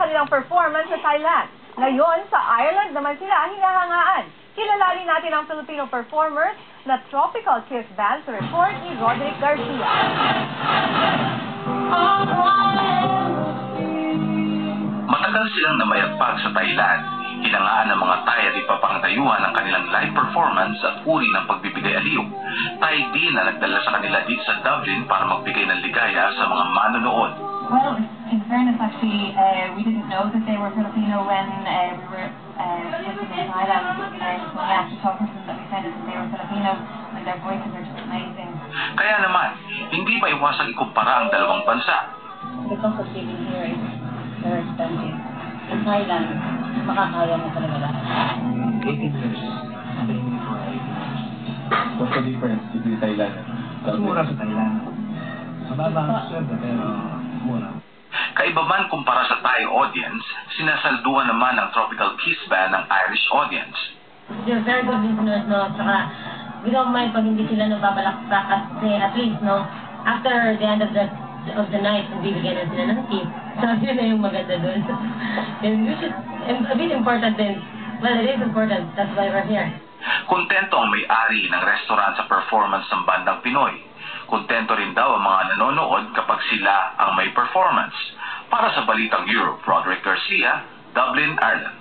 kanilang performance sa Thailand. Ngayon, sa Ireland naman sila hinahangaan. Kilalanin natin ang Filipino performers na Tropical Kiss Band sa report ni Roderick Garcia. Matagal silang namayagpag sa Thailand. Hinangaan ng mga Thai at ipapangtayuhan ang kanilang live performance at uri ng pagbibigay aliw. Thai din na nagdala sa kanila dito sa Dublin para magbigay ng ligaya sa mga manonood. Well, in fairness, actually, we didn't know that they were Filipino when we were visiting in Thailand. When we actually talked to them, that we found out that they were Filipino, and their voices are just amazing. Kaya naman, hindi maiwasang ikumpara ang dalawang bansa. The cost of living here is very expensive. In Thailand, makakaya mo talaga lahat. 18 years. Staying for 18 years. What's the difference between Thailand and mas mura sa Thailand. Mababa ang sweldo pero mura. Kaiba man kumpara sa Thai audience, sinasalduhan naman ng Tropical Kiss Band ng Irish audience. They're very good listeners, no? Saka, we don't mind pag hindi sila nababalakpak at least, no? After the end of the night, bibigyan na sila ng tip. So, yun na yung maganda dun. And which is a bit important din. Well, it is important. That's why we're here. Kontento ang may-ari ng restaurant sa performance ng bandang Pinoy. Kontento rin daw ang mga nanonood kapag sila ang may performance. Para sa Balitang Europe, Roderick Garcia, Dublin, Ireland.